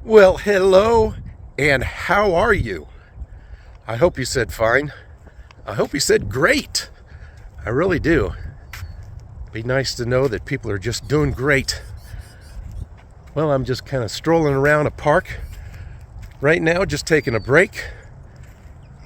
Well, hello, and how are you? I hope you said fine. I hope you said great. I really do. Be nice to know that people are just doing great. Well, I'm just kind of strolling around a park right now, just taking a break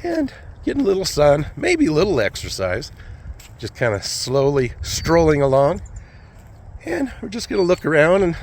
and getting a little sun, maybe a little exercise. Just kind of slowly strolling along. And we're just going to look around and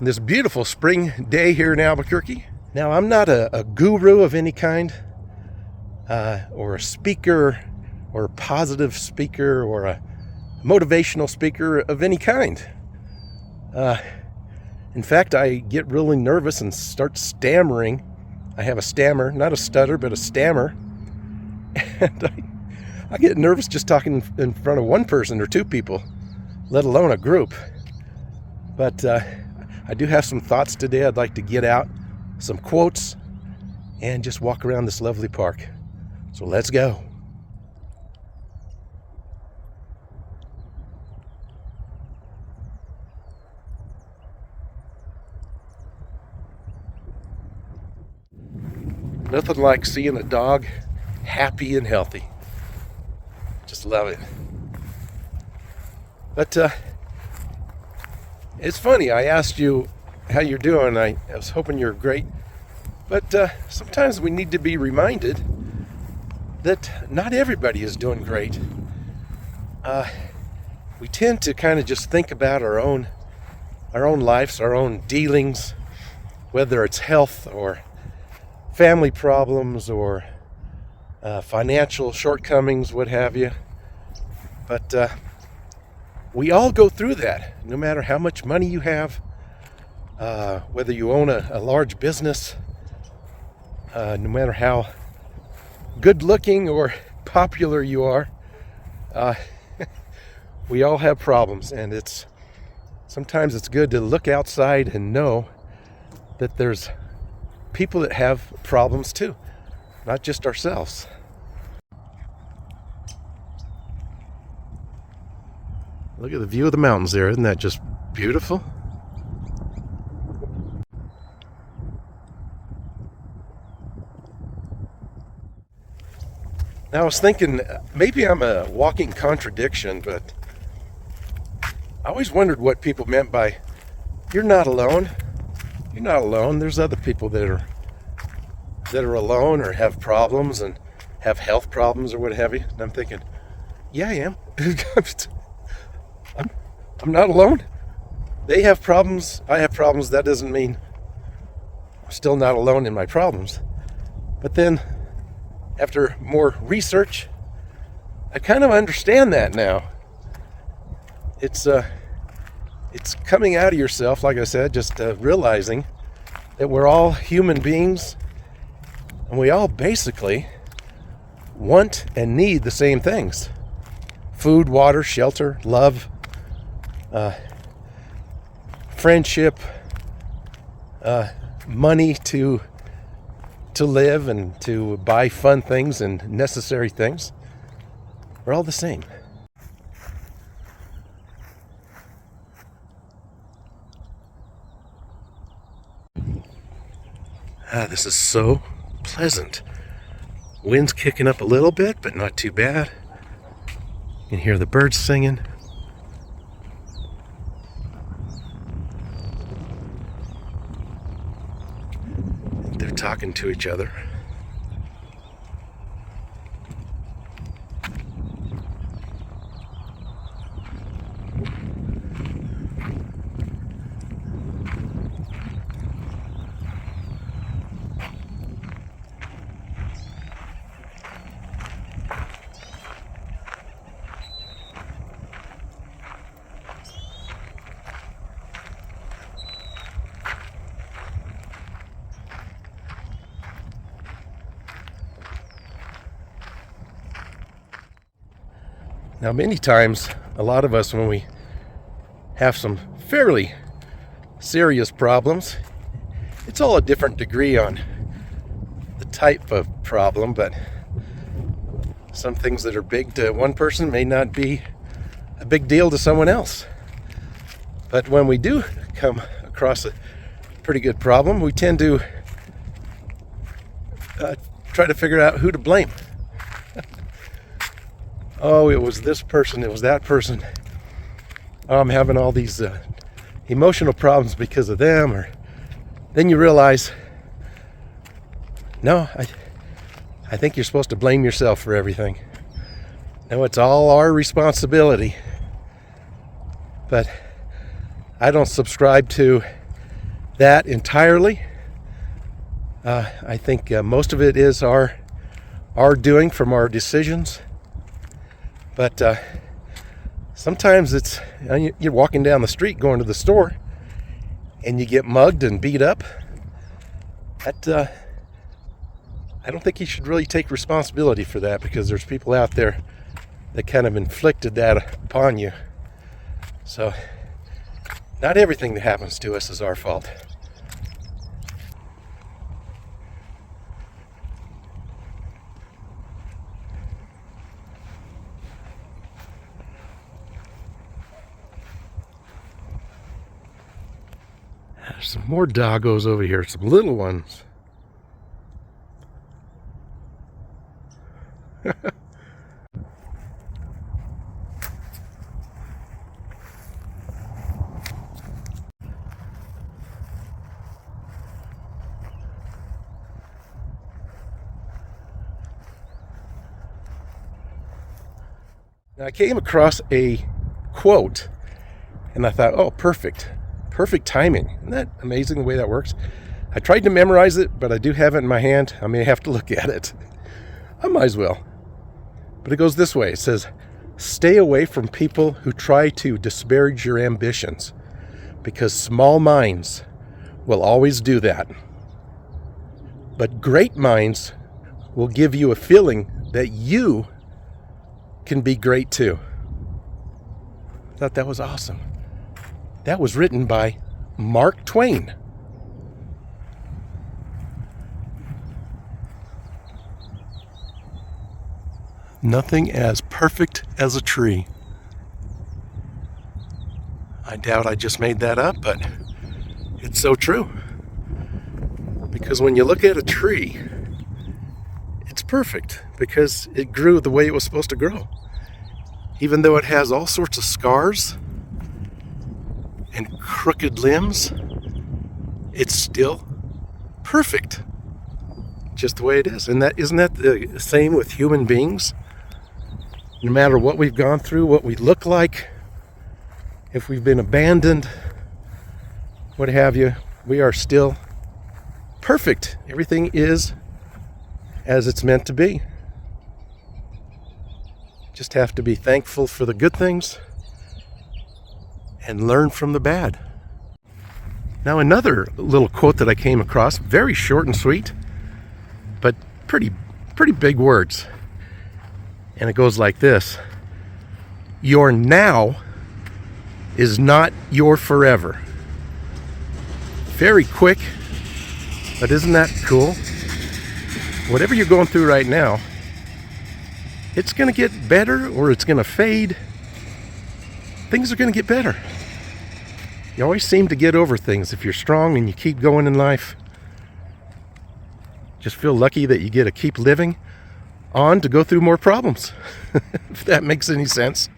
this beautiful spring day here in Albuquerque. Now, I'm not a guru of any kind, or a speaker, or a positive speaker, or a motivational speaker of any kind. In fact, I get really nervous and start stammering. I have a stammer, not a stutter, but a stammer. And I get nervous just talking in front of one person or two people, let alone a group. But I do have some thoughts today. I'd like to get out some quotes and just walk around this lovely park. So let's go. Nothing like seeing a dog happy and healthy. Just love it. But it's funny, I asked you how you're doing. I was hoping you're great. But sometimes we need to be reminded that not everybody is doing great. We tend to kind of just think about our own lives, our own dealings, whether it's health or family problems or financial shortcomings, what have you. But we all go through that, no matter how much money you have, whether you own a large business, no matter how good looking or popular you are, we all have problems. And sometimes it's good to look outside and know that there's people that have problems too, not just ourselves. Look at the view of the mountains there. Isn't that just beautiful? Now I was thinking, maybe I'm a walking contradiction, but I always wondered what people meant by, you're not alone. You're not alone. There's other people that are alone or have problems and have health problems or what have you. And I'm thinking, yeah, I am. I'm not alone. They have problems. I have problems. That doesn't mean I'm still not alone in my problems. But then, after more research, I kind of understand that now. It's coming out of yourself, like I said, just realizing that we're all human beings and we all basically want and need the same things: food, water, shelter, love, friendship, money to live and to buy fun things and necessary things. We're all the same. This is so pleasant. Wind's kicking up a little bit, but not too bad. You can hear the birds singing. They're talking to each other. Now, many times, a lot of us, when we have some fairly serious problems, it's all a different degree on the type of problem, but some things that are big to one person may not be a big deal to someone else. But when we do come across pretty good problem. We tend to try to figure out who to blame. Oh, it was this person, it was that person. Oh, I'm having all these emotional problems because of them. Or then you realize, no, I think you're supposed to blame yourself for everything. No, it's all our responsibility. But I don't subscribe to that entirely. I think most of it is our doing from our decisions. But sometimes it's, you're walking down the street going to the store and you get mugged and beat up. That I don't think you should really take responsibility for that, because there's people out there that kind of inflicted that upon you. So not everything that happens to us is our fault. There's some more doggos over here, some little ones. Now, I came across a quote and I thought, oh, perfect timing. Isn't that amazing the way that works? I tried to memorize it, but I do have it in my hand. I may have to look at it. I might as well. But it goes this way. It says, stay away from people who try to disparage your ambitions, because small minds will always do that. But great minds will give you a feeling that you can be great too. I thought that was awesome. That was written by Mark Twain. Nothing as perfect as a tree. I doubt I just made that up, but it's so true. Because when you look at a tree, it's perfect because it grew the way it was supposed to grow. Even though it has all sorts of scars and crooked limbs, it's still perfect, just the way it is. And isn't that the same with human beings? No matter what we've gone through, what we look like, if we've been abandoned, what have you, we are still perfect. Everything is as it's meant to be. Just have to be thankful for the good things and learn from the bad. Now, another little quote that I came across, very short and sweet, but pretty big words. And it goes like this: your now is not your forever. Very quick, but isn't that cool? Whatever you're going through right now, it's going to get better or it's going to fade. Things are going to get better. You always seem to get over things if you're strong and you keep going in life. Just feel lucky that you get to keep living on to go through more problems, if that makes any sense.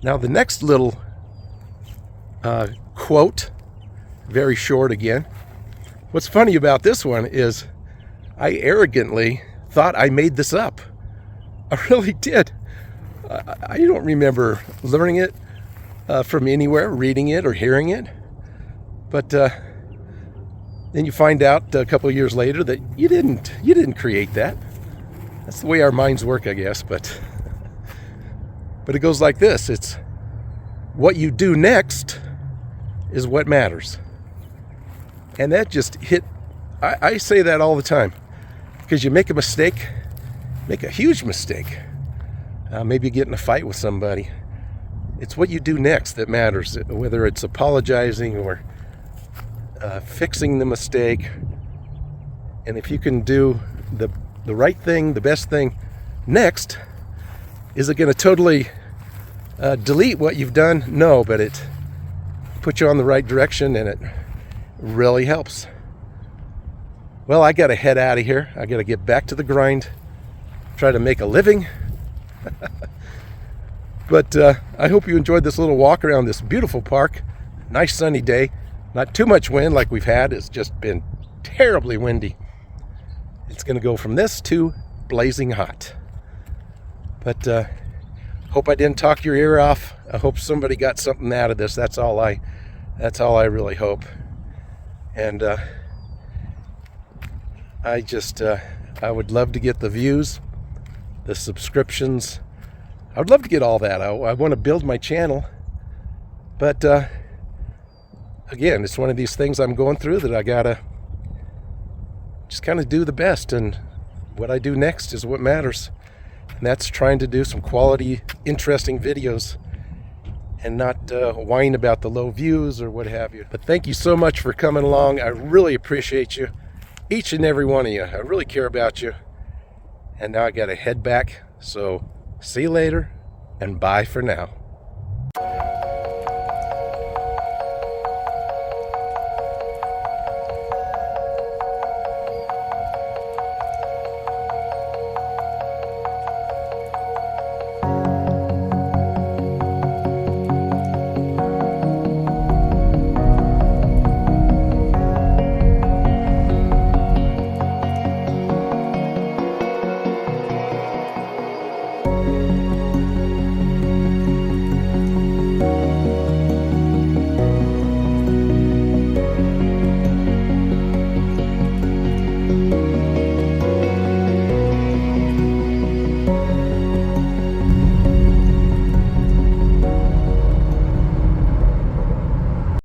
Now, the next little quote, very short again. What's funny about this one is I arrogantly thought I made this up. I really did. I don't remember learning it from anywhere, reading it or hearing it. But then you find out a couple of years later that you didn't create that. That's the way our minds work, I guess. But it goes like this: it's what you do next is what matters. And that just hit. I say that all the time, because you make a mistake, make a huge mistake. Maybe you get in a fight with somebody. It's what you do next that matters, whether it's apologizing or fixing the mistake. And if you can do the right thing, the best thing next, is it going to totally delete what you've done? No, but it puts you on the right direction, and really helps. Well, I got to head out of here. I got to get back to the grind, try to make a living. But I hope you enjoyed this little walk around this beautiful park. Nice sunny day. Not too much wind like we've had. It's just been terribly windy. It's going to go from this to blazing hot. But hope I didn't talk your ear off. I hope somebody got something out of this. That's all I really hope. And I would love to get the views, the subscriptions. I would love to get all that. I want to build my channel. But again, it's one of these things I'm going through that I gotta just kind of do the best, and what I do next is what matters. And that's trying to do some quality, interesting videos and not whine about the low views or what have you. But thank you so much for coming along. I really appreciate you, each and every one of you. I really care about you. And now I gotta head back. So see you later, and bye for now.